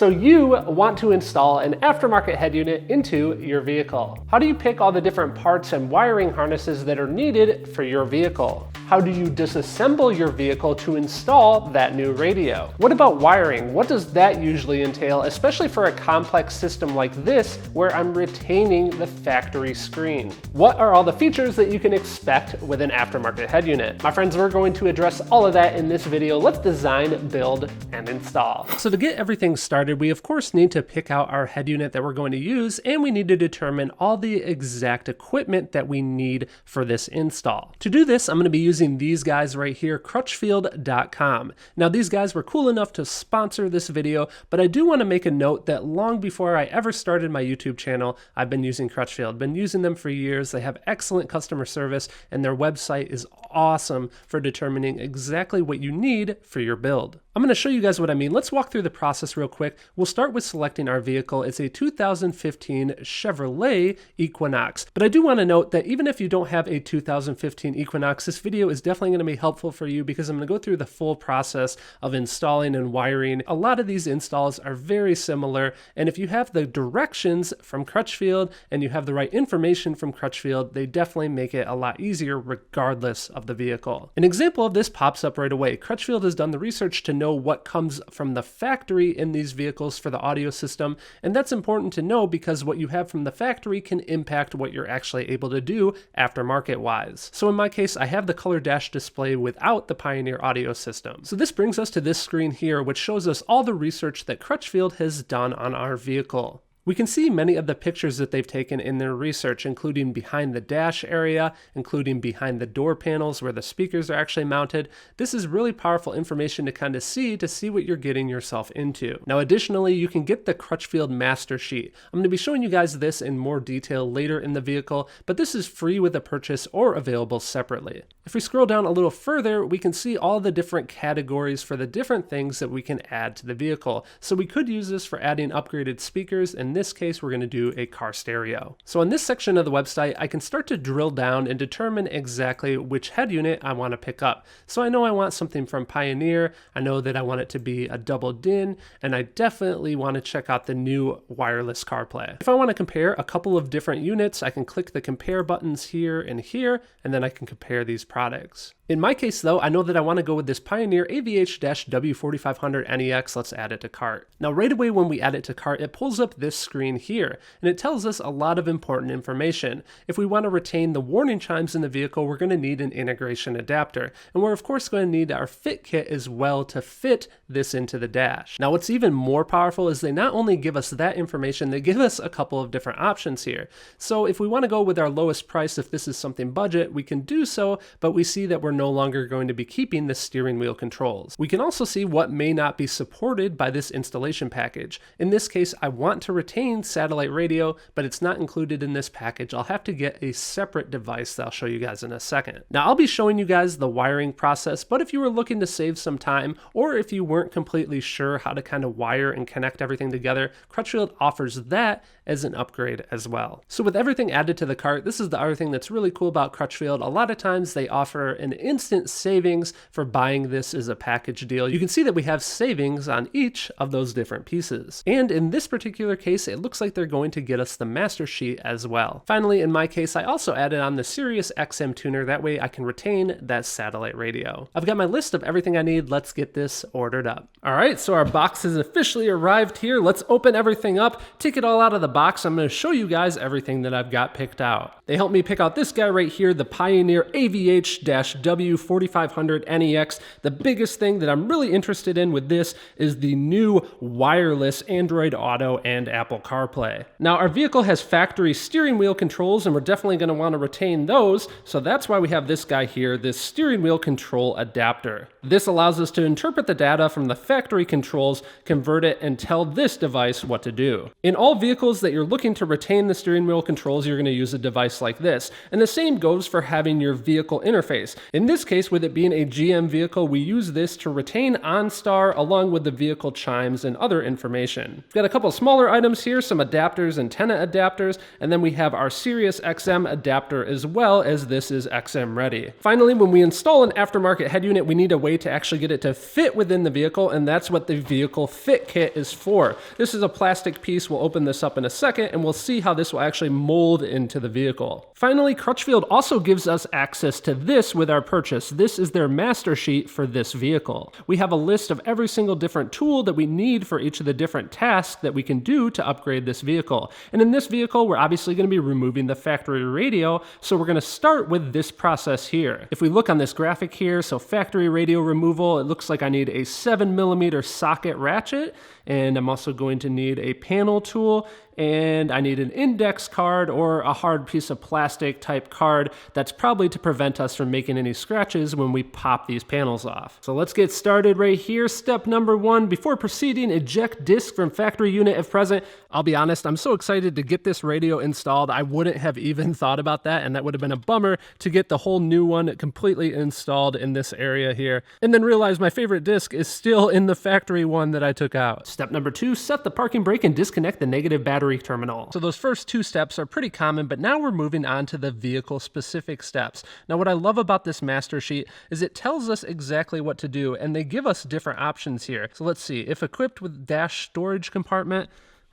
So you want to install an aftermarket head unit into your vehicle. How do you pick all the different parts and wiring harnesses that are needed for your vehicle? How do you disassemble your vehicle to install that new radio? What about wiring? What does that usually entail, especially for a complex system like this where I'm retaining the factory screen? What are all the features that you can expect with an aftermarket head unit? My friends, we're going to address all of that in this video. Let's design, build, and install. So to get everything started, we of course need to pick out our head unit that we're going to use, and we need to determine all the exact equipment that we need for this install. To do this, I'm going to be using these guys right here, crutchfield.com. Now these guys were cool enough to sponsor this video, but I do want to make a note that long before I ever started my YouTube channel, I've been using Crutchfield. Been using them for years. They have excellent customer service, and their website is awesome for determining exactly what you need for your build. I'm going to show you guys what I mean. Let's walk through the process real quick. We'll start with selecting our vehicle. It's a 2015 Chevrolet Equinox. But I do want to note that even if you don't have a 2015 Equinox, this video is definitely going to be helpful for you because I'm going to go through the full process of installing and wiring. A lot of these installs are very similar, and if you have the directions from Crutchfield and you have the right information from Crutchfield, they definitely make it a lot easier regardless of the vehicle. An example of this pops up right away. Crutchfield has done the research to know what comes from the factory in these vehicles for the audio system, and that's important to know because what you have from the factory can impact what you're actually able to do aftermarket wise. So in my case, I have the color dash display without the Pioneer audio system. So this brings us to this screen here, which shows us all the research that Crutchfield has done on our vehicle. We can see many of the pictures that they've taken in their research, including behind the dash area, including behind the door panels where the speakers are actually mounted. This is really powerful information to kind of see what you're getting yourself into. Now, additionally, you can get the Crutchfield master sheet. I'm going to be showing you guys this in more detail later in the vehicle, but this is free with a purchase or available separately. If we scroll down a little further, we can see all the different categories for the different things that we can add to the vehicle. So we could use this for adding upgraded speakers. In this case, we're going to do a car stereo. So in this section of the website, I can start to drill down and determine exactly which head unit I want to pick up. So I know I want something from Pioneer. I know that I want it to be a double DIN, and I definitely want to check out the new wireless CarPlay. If I want to compare a couple of different units, I can click the compare buttons here and here, and then I can compare these products. In my case though, I know that I want to go with this Pioneer AVH-W4500NEX. Let's add it to cart. Now right away when we add it to cart, it pulls up this screen here, and it tells us a lot of important information. If we want to retain the warning chimes in the vehicle, we're going to need an integration adapter, and we're of course going to need our fit kit as well to fit this into the dash. Now what's even more powerful is they not only give us that information, they give us a couple of different options here. So if we want to go with our lowest price, if this is something budget, we can do so, but we see that we're no longer going to be keeping the steering wheel controls. We can also see what may not be supported by this installation package. In this case, I want to retain satellite radio, but it's not included in this package. I'll have to get a separate device that I'll show you guys in a second. Now I'll be showing you guys the wiring process, but if you were looking to save some time, or if you weren't completely sure how to kind of wire and connect everything together, Crutchfield offers that as an upgrade as well. So with everything added to the cart, this is the other thing that's really cool about Crutchfield. A lot of times they offer an instant savings for buying this as a package deal. You can see that we have savings on each of those different pieces. And in this particular case, it looks like they're going to get us the master sheet as well. Finally, in my case, I also added on the Sirius XM tuner. That way I can retain that satellite radio. I've got my list of everything I need. Let's get this ordered up. All right, so our box has officially arrived here. Let's open everything up, take it all out of the box. I'm going to show you guys everything that I've got picked out. They helped me pick out this guy right here, the Pioneer AVH-W4500NEX. The biggest thing that I'm really interested in with this is the new wireless Android Auto and Apple CarPlay. Now our vehicle has factory steering wheel controls, and we're definitely going to want to retain those, so that's why we have this guy here, this steering wheel control adapter. This allows us to interpret the data from the factory controls, convert it, and tell this device what to do. In all vehicles that you're looking to retain the steering wheel controls, you're going to use a device like this. And the same goes for having your vehicle interface. In In this case, with it being a GM vehicle, we use this to retain OnStar along with the vehicle chimes and other information. We've got a couple smaller items here, some adapters, antenna adapters, and then we have our Sirius XM adapter as well, as this is XM ready. Finally, when we install an aftermarket head unit, we need a way to actually get it to fit within the vehicle, and that's what the vehicle fit kit is for. This is a plastic piece. We'll open this up in a second and we'll see how this will actually mold into the vehicle. Finally, Crutchfield also gives us access to this with our purchase. This is their master sheet for this vehicle. We have a list of every single different tool that we need for each of the different tasks that we can do to upgrade this vehicle. And in this vehicle, we're obviously going to be removing the factory radio, so we're going to start with this process here. If we look on this graphic here, so factory radio removal, it looks like I need a 7mm socket ratchet, and I'm also going to need a panel tool, and I need an index card or a hard piece of plastic type card that's probably to prevent us from making any scratches when we pop these panels off. So let's get started right here. Step number 1, before proceeding, eject disk from factory unit if present. I'll be honest, I'm so excited to get this radio installed. I wouldn't have even thought about that, and that would have been a bummer to get the whole new one completely installed in this area here, and then realize my favorite disk is still in the factory one that I took out. Step number 2, set the parking brake and disconnect the negative battery terminal. So those first 2 steps are pretty common, but now we're moving on to the vehicle specific steps. Now what I love about this master sheet is it tells us exactly what to do, and they give us different options here. So let's see, if equipped with dash storage compartment,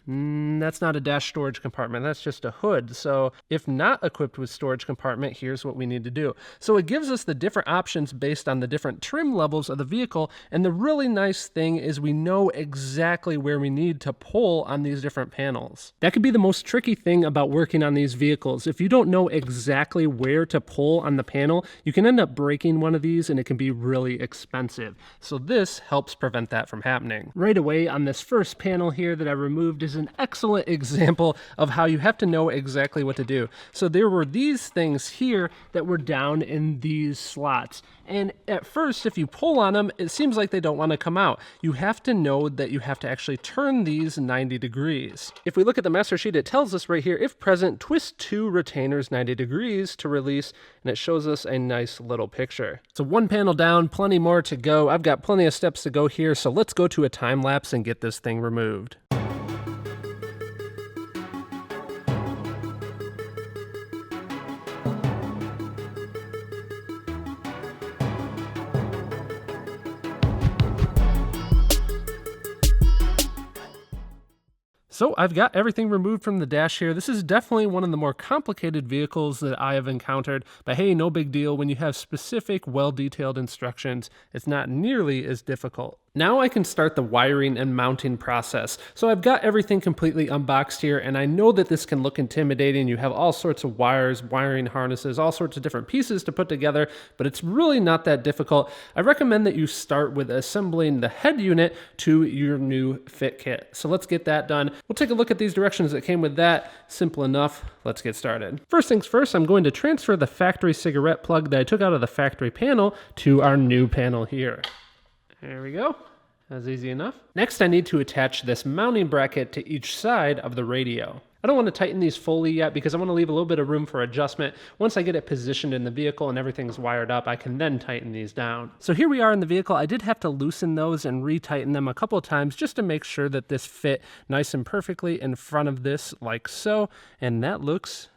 that's not a dash storage compartment, that's just a hood. So if not equipped with storage compartment, here's what we need to do. So it gives us the different options based on the different trim levels of the vehicle, and the really nice thing is we know exactly where we need to pull on these different panels. That could be the most tricky thing about working on these vehicles. If you don't know exactly where to pull on the panel, you can end up breaking one of these and it can be really expensive. So this helps prevent that from happening. Right away on this first panel here that I removed is an excellent example of how you have to know exactly what to do. So there were these things here that were down in these slots. And at first, if you pull on them, it seems like they don't want to come out. You have to know that you have to actually turn these 90 degrees. If we look at the master sheet, it tells us right here, if present, twist 2 retainers 90 degrees to release, and it shows us a nice little picture. So 1 panel down, plenty more to go. I've got plenty of steps to go here, so let's go to a time lapse and get this thing removed. So I've got everything removed from the dash here. This is definitely one of the more complicated vehicles that I have encountered, but hey, no big deal. When you have specific, well-detailed instructions, it's not nearly as difficult. Now I can start the wiring and mounting process. So I've got everything completely unboxed here, and I know that this can look intimidating. You have all sorts of wires, wiring harnesses, all sorts of different pieces to put together, but it's really not that difficult. I recommend that you start with assembling the head unit to your new fit kit. So let's get that done. We'll take a look at these directions that came with that. Simple enough. Let's get started. First things first, I'm going to transfer the factory cigarette plug that I took out of the factory panel to our new panel here. There we go. That's easy enough. Next, I need to attach this mounting bracket to each side of the radio. I don't want to tighten these fully yet because I want to leave a little bit of room for adjustment. Once I get it positioned in the vehicle and everything's wired up, I can then tighten these down. So here we are in the vehicle. I did have to loosen those and retighten them a couple of times just to make sure that this fit nice and perfectly in front of this like so. And that looks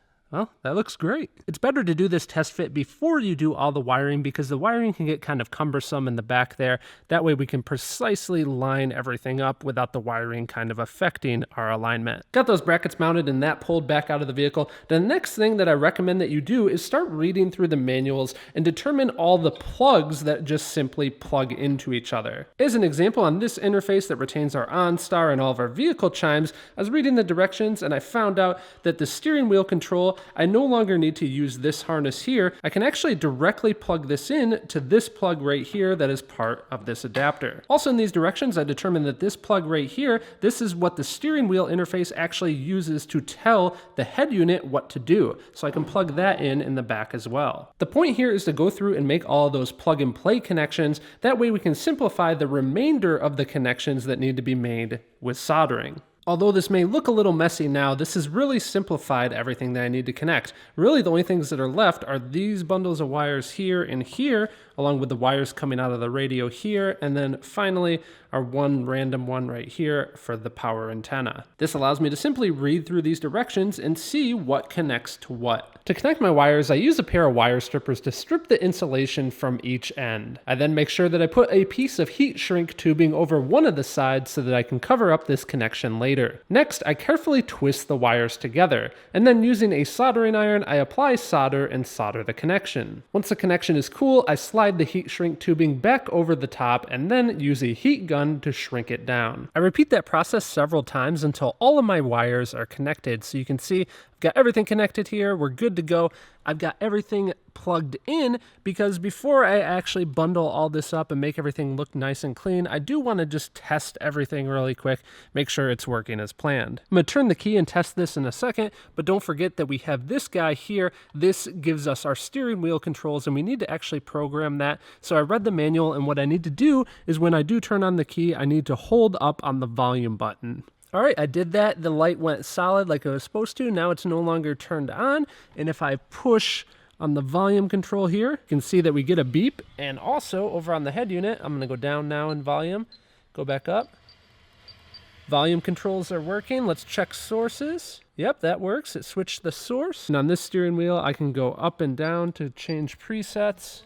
great. It's better to do this test fit before you do all the wiring because the wiring can get kind of cumbersome in the back there. That way we can precisely line everything up without the wiring kind of affecting our alignment. Got those brackets mounted and that pulled back out of the vehicle. The next thing that I recommend that you do is start reading through the manuals and determine all the plugs that just simply plug into each other. As an example, on this interface that retains our OnStar and all of our vehicle chimes, I was reading the directions and I found out that the steering wheel control, I no longer need to use this harness here. I can actually directly plug this in to this plug right here that is part of this adapter. Also in these directions, I determined that this plug right here, this is what the steering wheel interface actually uses to tell the head unit what to do. So I can plug that in the back as well. The point here is to go through and make all those plug and play connections. That way we can simplify the remainder of the connections that need to be made with soldering. Although this may look a little messy now, this has really simplified everything that I need to connect. Really, the only things that are left are these bundles of wires here and here, along with the wires coming out of the radio here, and then finally our one random one right here for the power antenna. This allows me to simply read through these directions and see what connects to what. To connect my wires, I use a pair of wire strippers to strip the insulation from each end. I then make sure that I put a piece of heat shrink tubing over one of the sides so that I can cover up this connection later. Next, I carefully twist the wires together, and then using a soldering iron, I apply solder and solder the connection. Once the connection is cool, I slide the heat shrink tubing back over the top and then use a heat gun to shrink it down. I repeat that process several times until all of my wires are connected. So you can see I've got everything connected here. We're good to go. I've got everything plugged in because before I actually bundle all this up and make everything look nice and clean, I do want to just test everything really quick, make sure it's working as planned. I'm going to turn the key and test this in a second, but don't forget that we have this guy here. This gives us our steering wheel controls, and we need to actually program that. So I read the manual, and what I need to do is when I do turn on the key, I need to hold up on the volume button. All right, I did that. The light went solid like it was supposed to. Now it's no longer turned on. And if I push on the volume control here, you can see that we get a beep. And also over on the head unit, I'm going to go down now in volume, go back up. Volume controls are working. Let's check sources. Yep, that works. It switched the source. And on this steering wheel, I can go up and down to change presets.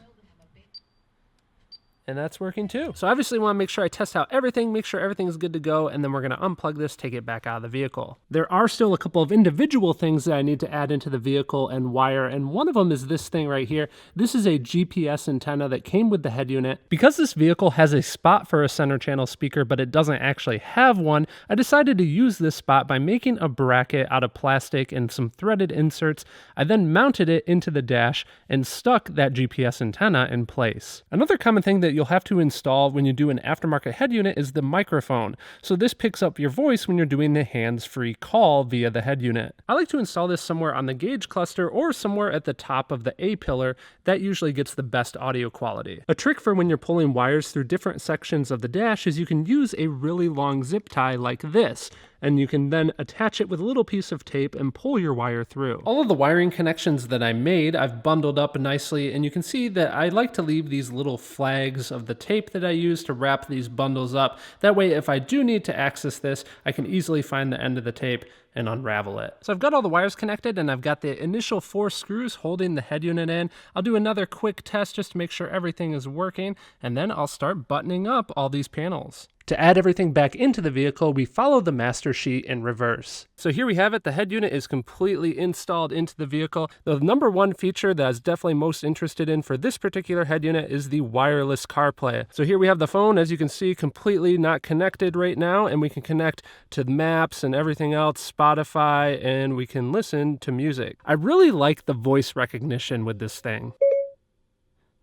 And that's working too. So obviously want to make sure I test out everything, make sure everything's good to go, and then we're going to unplug this, take it back out of the vehicle. There are still a couple of individual things that I need to add into the vehicle and wire, and one of them is this thing right here. This is a GPS antenna that came with the head unit. Because this vehicle has a spot for a center channel speaker, but it doesn't actually have one, I decided to use this spot by making a bracket out of plastic and some threaded inserts. I then mounted it into the dash and stuck that GPS antenna in place. Another common thing that you'll have to install when you do an aftermarket head unit is the microphone. So this picks up your voice when you're doing the hands-free call via the head unit. I like to install this somewhere on the gauge cluster or somewhere at the top of the A pillar. That usually gets the best audio quality. A trick for when you're pulling wires through different sections of the dash is you can use a really long zip tie like this, and you can then attach it with a little piece of tape and pull your wire through. All of the wiring connections that I made, I've bundled up nicely, and you can see that I like to leave these little flags of the tape that I use to wrap these bundles up. That way, if I do need to access this, I can easily find the end of the tape and unravel it. So I've got all the wires connected, and I've got the initial 4 screws holding the head unit in. I'll do another quick test just to make sure everything is working, and then I'll start buttoning up all these panels. To add everything back into the vehicle, we follow the master sheet in reverse. So here we have it. The head unit is completely installed into the vehicle. The number one feature that I was definitely most interested in for this particular head unit is the wireless CarPlay. So here we have the phone, as you can see, completely not connected right now, and we can connect to maps and everything else, Spotify, and we can listen to music. I really like the voice recognition with this thing.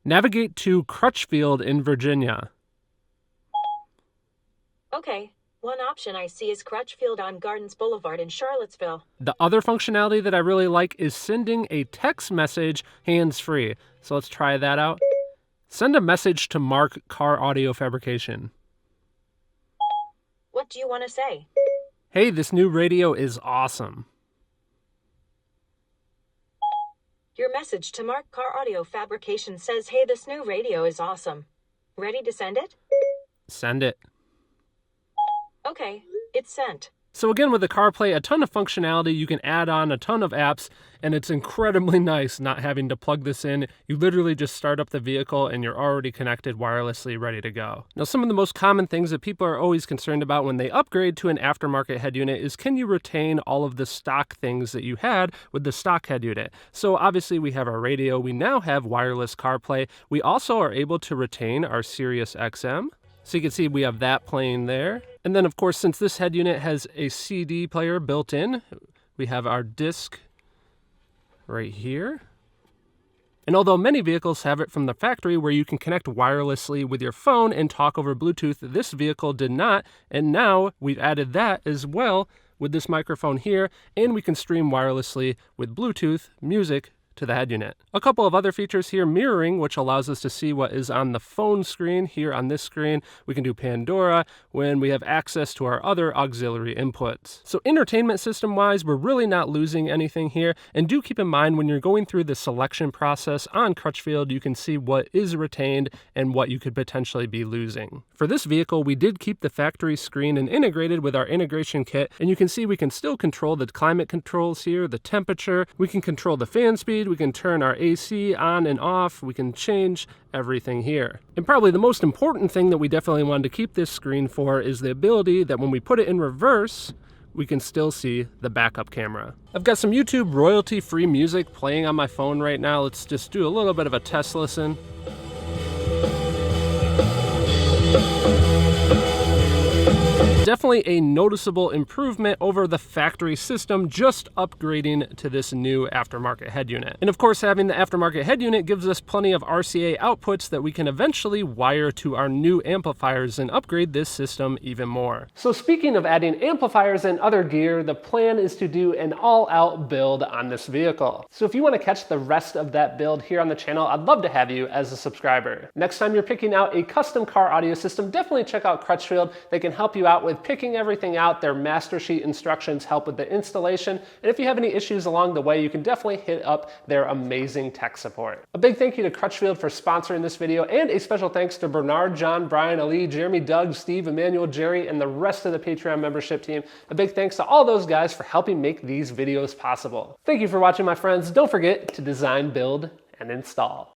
Navigate to Crutchfield in Virginia. Okay, one option I see is Crutchfield on Gardens Boulevard in Charlottesville. The other functionality that I really like is sending a text message hands-free. So let's try that out. Send a message to Mark, CarAudioFabrication. What do you want to say? Hey, this new radio is awesome. Your message to Mark, CarAudioFabrication says, hey, this new radio is awesome. Ready to send it? Send it. Okay, it's sent. So again, with the CarPlay, a ton of functionality, you can add on a ton of apps, and it's incredibly nice not having to plug this in. You literally just start up the vehicle and you're already connected wirelessly, ready to go. Now, some of the most common things that people are always concerned about when they upgrade to an aftermarket head unit is, can you retain all of the stock things that you had with the stock head unit? So obviously we have our radio, we now have wireless CarPlay. We also are able to retain our Sirius XM. So you can see we have that playing there. And then, of course, since this head unit has a CD player built in, we have our disc right here. And although many vehicles have it from the factory where you can connect wirelessly with your phone and talk over Bluetooth, this vehicle did not. And now we've added that as well with this microphone here, and we can stream wirelessly with Bluetooth music to the head unit. A couple of other features here, mirroring, which allows us to see what is on the phone screen. Here on this screen, we can do Pandora when we have access to our other auxiliary inputs. So entertainment system wise, we're really not losing anything here. And do keep in mind when you're going through the selection process on Crutchfield, you can see what is retained and what you could potentially be losing. For this vehicle, we did keep the factory screen and integrated with our integration kit. And you can see we can still control the climate controls here, the temperature, we can control the fan speed, we can turn our AC on and off, we can change everything here. And probably the most important thing that we definitely wanted to keep this screen for is the ability that when we put it in reverse, we can still see the backup camera. I've got some YouTube royalty-free music playing on my phone right now. Let's just do a little bit of a test listen. Definitely a noticeable improvement over the factory system, just upgrading to this new aftermarket head unit. And of course, having the aftermarket head unit gives us plenty of RCA outputs that we can eventually wire to our new amplifiers and upgrade this system even more. So speaking of adding amplifiers and other gear, the plan is to do an all-out build on this vehicle. So if you want to catch the rest of that build here on the channel, I'd love to have you as a subscriber. Next time you're picking out a custom car audio system, definitely check out Crutchfield. They can help you out with picking everything out. Their master sheet instructions help with the installation. And if you have any issues along the way, you can definitely hit up their amazing tech support. A big thank you to Crutchfield for sponsoring this video, and a special thanks to Bernard, John, Brian, Ali, Jeremy, Doug, Steve, Emmanuel, Jerry, and the rest of the Patreon membership team. A big thanks to all those guys for helping make these videos possible. Thank you for watching, my friends. Don't forget to design, build, and install.